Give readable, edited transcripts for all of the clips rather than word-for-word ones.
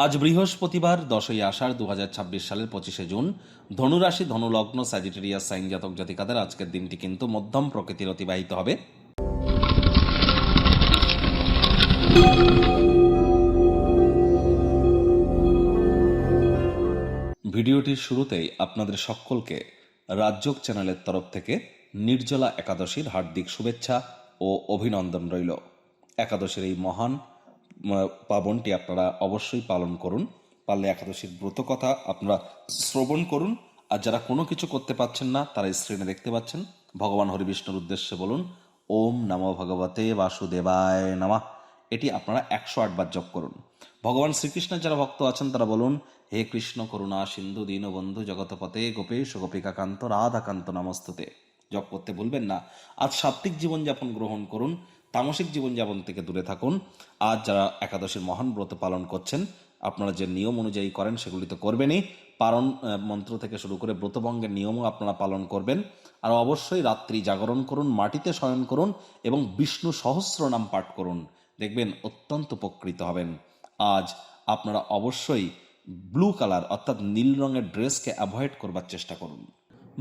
আজ বৃহস্পতিবার 10ই আষাঢ় 2026 সালের 25শে জুন। ধনুরাশি, ধনুলগ্ন, স্যাজিটেরিয়াস সাইন জাতক জাতিকাদের আজকের দিনটি কিন্তু মধ্যম প্রকৃতির অতিবাহিত হবে। ভিডিওটির শুরুতেই আপনাদের সকলকে রাজযোগ চ্যানেলের তরফ থেকে নির্জলা একাদশীর হার্দিক শুভেচ্ছা ও অভিনন্দন রইল। একাদশীর এই মহান পাবনটি আপনারা অবশ্যই পালন করুন। পারলে একাদশীর ব্রত কথা আপনারা শ্রবণ করুন। আর যারা কোনো কিছু করতে পারছেন না, তারা স্ক্রিনে দেখতে পাচ্ছেন, ভগবান হরিবিষ্ণুর উদ্দেশ্যে বলুন ওম নমো ভগবতে বাসুদেবায় নমঃ। এটি আপনারা 108 বার জপ করুন। ভগবান শ্রীকৃষ্ণের যারা ভক্ত আছেন তারা বলুন হে কৃষ্ণ করুণা সিন্ধু দীনবন্ধু জগৎপতে গোপেশ গোপিকাকান্ত রাধাকান্ত নমস্তুতে। জপ করতে ভুলবেন না। আজ সাত্ত্বিক জীবনযাপন গ্রহণ করুন, তামসিক জীবনযাপন থেকে দূরে থাকুন। আজ যারা একাদশীর মহান ব্রত পালন করছেন, আপনারা যে নিয়ম অনুযায়ী করেন সেগুলি তো করবেনই, পারণ মন্ত্র থেকে শুরু করে ব্রতভঙ্গের নিয়মও আপনারা পালন করবেন। আর অবশ্যই রাত্রি জাগরণ করুন, মাটিতে শয়ন করুন এবং বিষ্ণু সহস্র নাম পাঠ করুন। দেখবেন অত্যন্ত উপকৃত হবেন। আজ আপনারা অবশ্যই ব্লু কালার অর্থাৎ নীল রঙের ড্রেসকে অ্যাভয়েড করবার চেষ্টা করুন।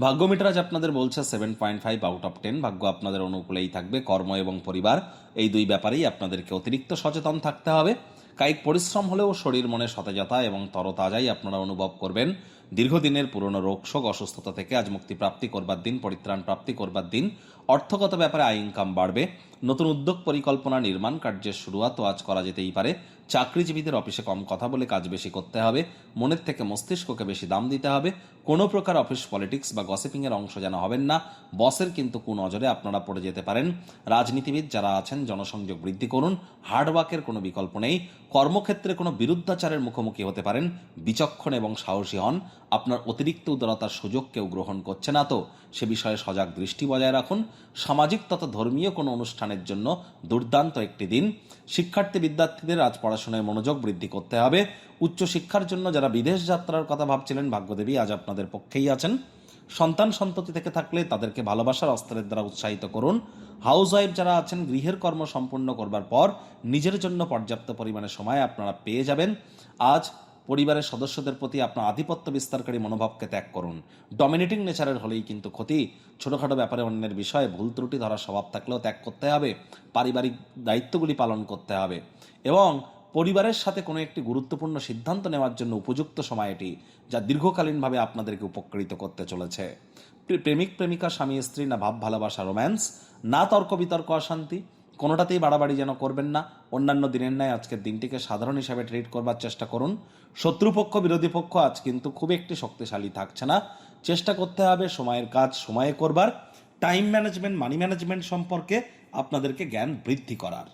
ভাগ্য মিটার আজ আপনাদের বলছে 7.5 আউট অফ 10। ভাগ্য আপনাদের অনুকূলেই থাকবে। কর্ম এবং পরিবার এই দুই ব্যাপারেই আপনাদেরকে অতিরিক্ত সচেতন থাকতে হবে। কায়িক পরিশ্রম হলেও শরীর মনে সতেজতা এবং তরতাজাই আপনারা অনুভব করবেন। দীর্ঘদিনের পুরনো রোগশোক অসুস্থতা থেকে আজ মুক্তি প্রাপ্তি করবার দিন, পরিত্রাণ প্রাপ্তি করবার দিন। অর্থগত ব্যাপারে আয় ইনকাম বাড়বে। নতুন উদ্যোগ পরিকল্পনা নির্মাণ কার্যের শুরুয়াতও আজ করা যেতেই পারে। চাকরিজীবীদের অফিসে কম কথা বলে কাজ বেশি করতে হবে। মনের থেকে মস্তিষ্ককে বেশি দাম দিতে হবে। কোনো প্রকার অফিস পলিটিক্স বা গসিপিং এর অংশ যেন হবেন না। বসের কিন্তু কুনজরে আপনারা পড়ে যেতে পারেন। রাজনীতিবিদ যারা আছেন জনসংযোগ বৃদ্ধি করুন। হার্ডওয়ার্কের কোনো বিকল্প নেই। কর্মক্ষেত্রে কোনো বিরুদ্ধাচারের মুখোমুখি হতে পারেন। বিচক্ষণ এবং সাহসী হন। আপনার অতিরিক্ত উদারতার সুযোগ কেউ গ্রহণ করছে না তো সে বিষয়ে সজাগ দৃষ্টি বজায় রাখুন। সামাজিক তথা ধর্মীয় কোনো অনুষ্ঠানের জন্য দুর্দান্ত একটি দিন। শিক্ষার্থী বিদ্যার্থীদের আজ পড়াশোনায় মনোযোগ বৃদ্ধি করতে হবে। উচ্চশিক্ষার জন্য যারা বিদেশ যাত্রার কথা ভাবছিলেন, ভাগ্যদেবী আজ আপনাদের পক্ষেই আছেন। সন্তান সন্ততি থেকে থাকলে তাদেরকে ভালোবাসার অস্ত্রের দ্বারা উৎসাহিত করুন। হাউস ওয়াইফ যারা আছেন গৃহের কর্ম সম্পূর্ণ করবার পর নিজের জন্য পর্যাপ্ত পরিমাণে সময় আপনারা পেয়ে যাবেন। আজ পরিবারের সদস্যদের প্রতি আপনার আধিপত্য বিস্তারকারী মনোভাবকে ত্যাগ করুন। ডমিনেটিং নেচারের হলেই কিন্তু ক্ষতি। ছোটখাটো ব্যাপারে অন্যের বিষয়ে ভুল ত্রুটি ধরার স্বভাব থাকলেও ত্যাগ করতে হবে। পারিবারিক দায়িত্বগুলি পালন করতে হবে এবং পরিবারের সাথে কোনো একটি গুরুত্বপূর্ণ সিদ্ধান্ত নেওয়ার জন্য উপযুক্ত সময় এটি, যা দীর্ঘকালীনভাবে আপনাদেরকে উপকৃত করতে চলেছে। প্রেমিক প্রেমিকা, স্বামী স্ত্রী, না ভাব ভালোবাসা রোম্যান্স, না তর্ক বিতর্ক অশান্তি, কোনোটাতেই বাড়াবাড়ি যেন করবেন না। অন্যান্য দিনের ন্যায় আজকের দিনটিকে সাধারণ হিসাবে ট্রিট করবার চেষ্টা করুন। শত্রুপক্ষ বিরোধী পক্ষ আজ কিন্তু খুব একটি শক্তিশালী থাকছে না। চেষ্টা করতে হবে সময়ের কাজ সময়ে করবার। টাইম ম্যানেজমেন্ট, মানি ম্যানেজমেন্ট সম্পর্কে আপনাদেরকে জ্ঞান বৃদ্ধি করার।